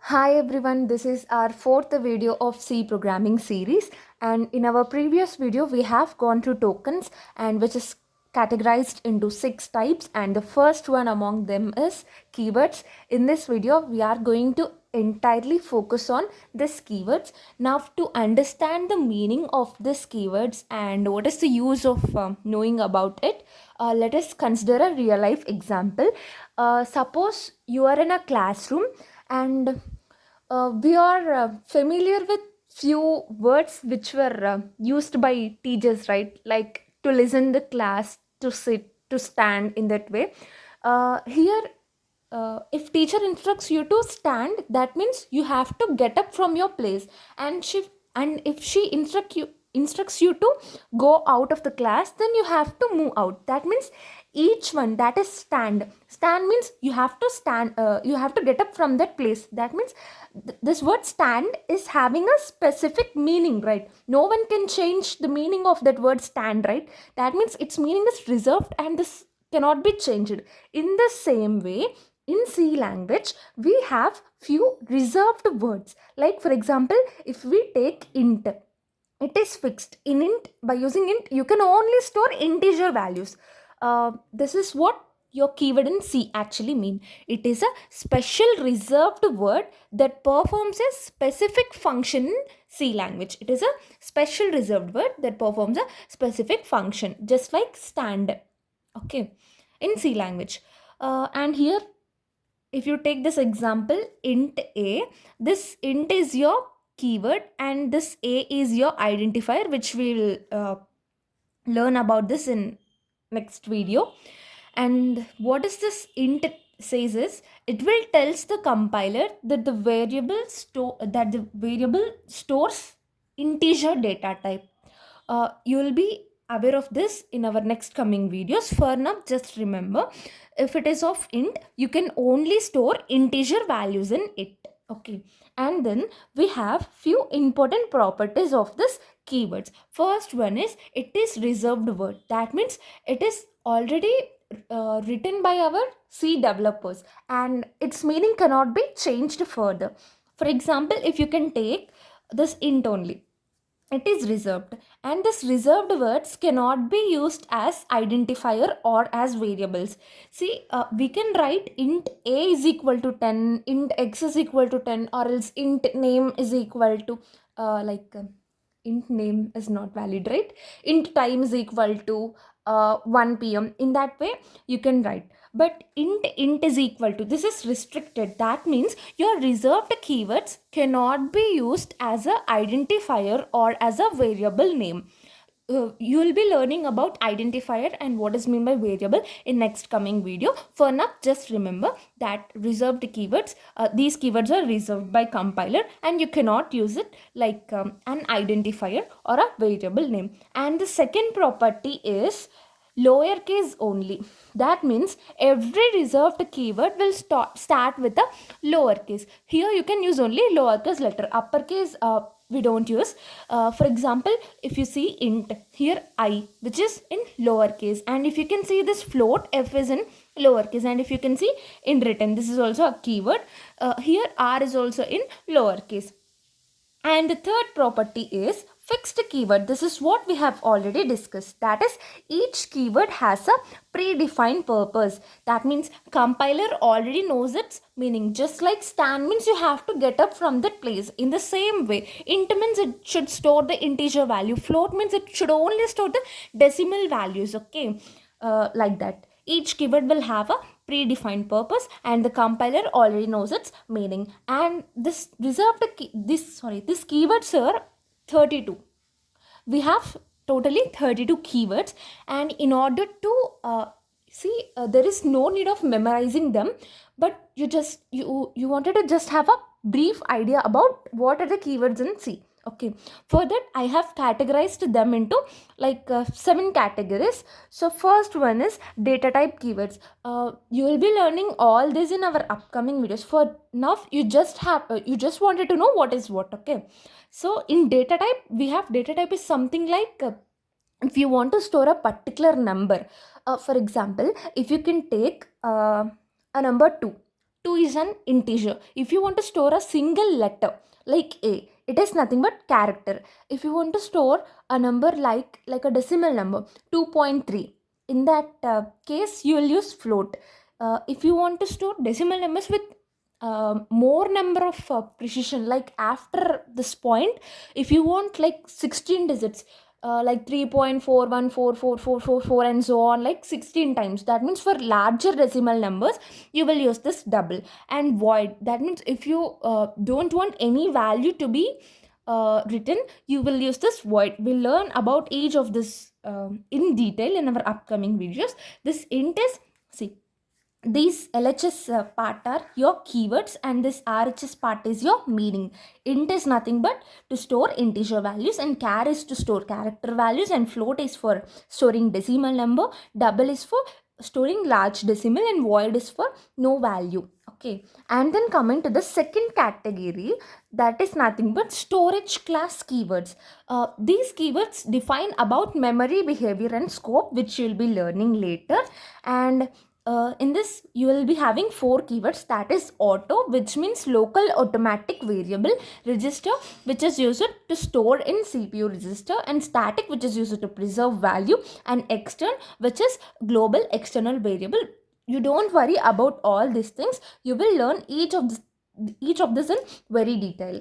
Hi everyone, this is our fourth video of C programming series, and in our previous video we have gone through tokens and which is categorized into 6 types, and the first one among them is keywords. In this video we are going to entirely focus on this keywords. Now, to understand the meaning of this keywords and what is the use of knowing about it, let us consider a real life example. Suppose you are in a classroom and we are familiar with few words which were used by teachers, right? Like to listen the class, to sit, to stand, in that way. Here, if teacher instructs you to stand, that means you have to get up from your place, and if she instructs you to go out of the class, then you have to move out. That means each one, that is stand means you have to stand, you have to get up from that place. That means this word stand is having a specific meaning, right? No one can change the meaning of that word stand, right? That means its meaning is reserved and this cannot be changed. In the same way, in C language we have few reserved words. Like for example, if we take int, it is fixed. In int, by using int you can only store integer values. This is what your keyword in C actually mean. It is a special reserved word that performs a specific function in C language. It is a special reserved word that performs a specific function, just like stand, okay, in C language. And here, if you take this example, int a, this int is your keyword and this a is your identifier, which we will learn about this in next video. And what is this int says is, it will tells the compiler that the variable stores integer data type. You will be aware of this in our next coming videos. For now, just remember, if it is of int, you can only store integer values in it, okay. And then we have few important properties of this keywords. First one is, it is reserved word. That means it is already written by our C developers and its meaning cannot be changed further. For example, if you can take this int only, it is reserved, and this reserved words cannot be used as identifier or as variables. See, we can write int a is equal to 10, int x is equal to 10, or else int name is equal to int name is not valid, right? Int time is equal to 1 p.m. In that way you can write. But int is equal to, this is restricted. That means your reserved keywords cannot be used as a identifier or as a variable name. You will be learning about identifier and what is meant by variable in next coming video. For now, just remember that reserved keywords, these keywords are reserved by compiler and you cannot use it like an identifier or a variable name. And the second property is lowercase only. That means every reserved keyword will start with a lowercase. Here you can use only lowercase letter. Uppercase we don't use. For example, if you see int, here I, which is in lowercase, and if you can see this float, f is in lowercase, and if you can see in written, this is also a keyword. Here r is also in lowercase. And the third property is fixed keyword. This is what we have already discussed. That is, each keyword has a predefined purpose. That means compiler already knows its meaning. Just like stand means you have to get up from that place. In the same way, int means it should store the integer value. Float means it should only store the decimal values, okay. Like that. Each keyword will have a predefined purpose and the compiler already knows its meaning. And this reserved this keywords are 32. We have totally 32 keywords, and in order to there is no need of memorizing them, but you wanted to just have a brief idea about what are the keywords in C. Okay, for that I have categorized them into 7 categories. So first one is data type keywords. You will be learning all this in our upcoming videos. For now, you just wanted to know what is what, okay. So in data type, we have data type is something like if you want to store a particular number. For example, if you can take a number 2, 2 is an integer. If you want to store a single letter like a, it is nothing but character. If you want to store a number like a decimal number 2.3, in that case you will use float. If you want to store decimal numbers with more number of precision, like after this point, if you want like 16 digits, like 3.414444 and so on, like 16 times, that means for larger decimal numbers you will use this double. And void, that means if you don't want any value to be written, you will use this void. We'll learn about each of this in detail in our upcoming videos. This int is, see, these LHS part are your keywords and this RHS part is your meaning. Int is nothing but to store integer values, and char is to store character values, and float is for storing decimal number, double is for storing large decimal, and void is for no value. Okay, and then coming to the second category, that is nothing but storage class keywords. These keywords define about memory, behavior and scope, which you'll be learning later. And in this you will be having 4 keywords, that is auto, which means local automatic variable; register, which is used to store in CPU register; and static, which is used to preserve value; and extern, which is global external variable. You don't worry about all these things, you will learn each of this in very detail.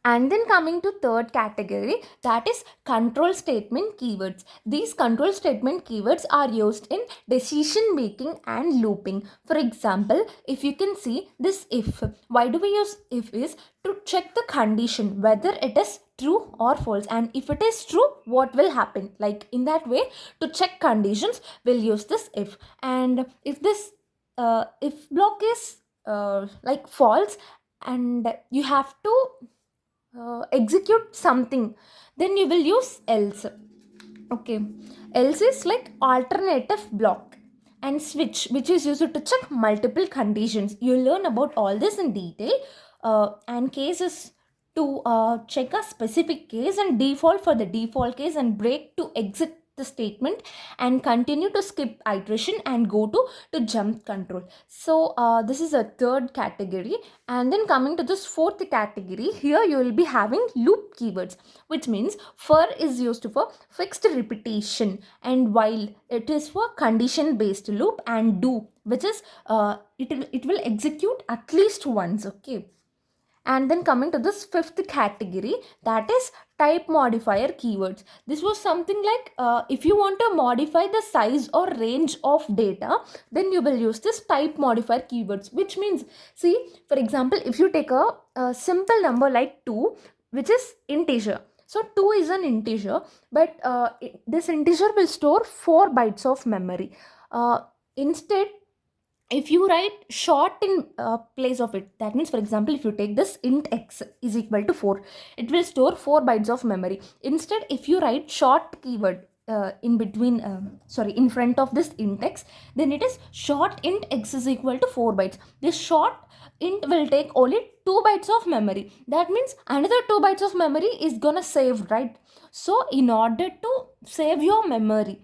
And then coming to third category, that is control statement keywords. These control statement keywords are used in decision making and looping. For example, if you can see this if, why do we use if is to check the condition whether it is true or false, and if it is true, what will happen. Like in that way, to check conditions, we'll use this if. And if this if block is like false and you have to execute something, then you will use else. Okay, else is like alternative block. And switch, which is used to check multiple conditions. You learn about all this in detail. And case is to check a specific case, and default for the default case, and break to exit the statement, and continue to skip iteration, and go to jump control. So this is a third category. And then coming to this fourth category, here you will be having loop keywords, which means for is used for fixed repetition, and while it is for condition based loop, and do, which is it will execute at least once. Okay. And then coming to this fifth category, that is type modifier keywords. This was something like if you want to modify the size or range of data, then you will use this type modifier keywords, which means, see, for example, if you take a simple number like 2, which is integer. So 2 is an integer, but this integer will store 4 bytes of memory. Instead, if you write short in place of it, that means, for example, if you take this int x is equal to 4, it will store 4 bytes of memory. Instead, if you write short keyword in between in front of this int x, then it is short int x is equal to 4 bytes. This short int will take only 2 bytes of memory. That means another 2 bytes of memory is gonna save, right? So in order to save your memory,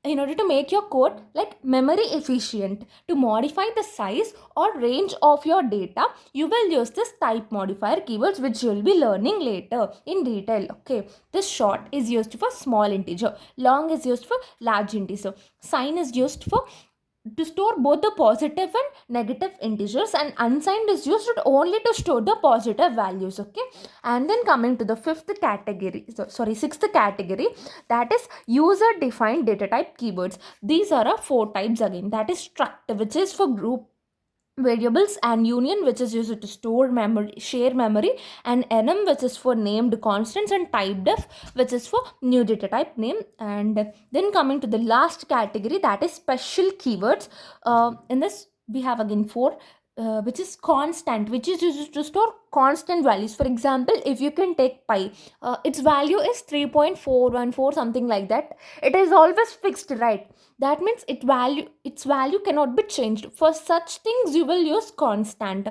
in order to make your code like memory efficient, to modify the size or range of your data, you will use this type modifier keywords, which you will be learning later in detail. Okay, this short is used for small integer, long is used for large integer, sign is used for to store both the positive and negative integers, and unsigned is used only to store the positive values. Okay, and then coming to the sixth category, that is user defined data type keywords. These are 4 types again, that is struct, which is for group variables, and union, which is used to store memory, share memory, and enum, which is for named constants, and typedef, which is for new data type name. And then coming to the last category, that is special keywords. In this we have again 4, which is constant, which is used to store constant values. For example, if you can take pi, its value is 3.414, something like that. It is always fixed, right? That means its value cannot be changed. For such things you will use constant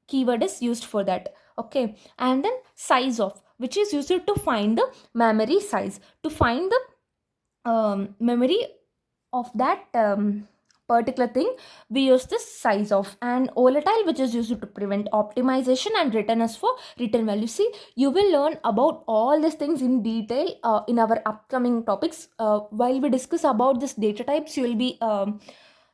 keyword is used for that. Okay, and then size of, which is used to find the memory size, to find the memory of that particular thing, we use this size of, and volatile, which is used to prevent optimization, and return as for return value. See, you will learn about all these things in detail in our upcoming topics. While we discuss about this data types, you will be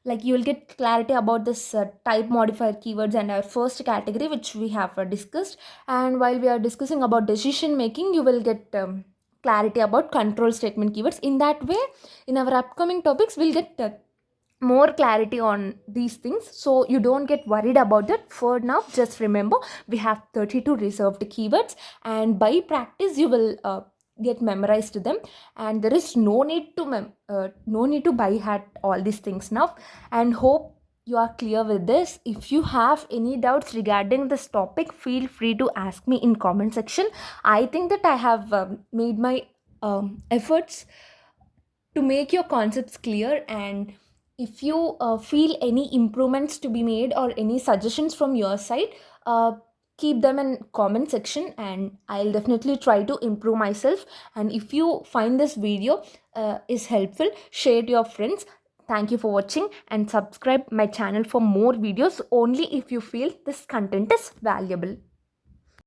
like you will get clarity about this type modifier keywords and our first category which we have discussed. And while we are discussing about decision making, you will get clarity about control statement keywords. In that way, in our upcoming topics, we'll get more clarity on these things, so you don't get worried about that. For now, just remember, we have 32 reserved keywords, and by practice you will get memorized them, and there is no need to no need to buy hat all these things now. And hope you are clear with this. If you have any doubts regarding this topic, feel free to ask me in comment section. I think that I have made my efforts to make your concepts clear. And if you feel any improvements to be made or any suggestions from your side, keep them in comment section, and I'll definitely try to improve myself. And if you find this video is helpful, share to your friends. Thank you for watching, and subscribe my channel for more videos only if you feel this content is valuable.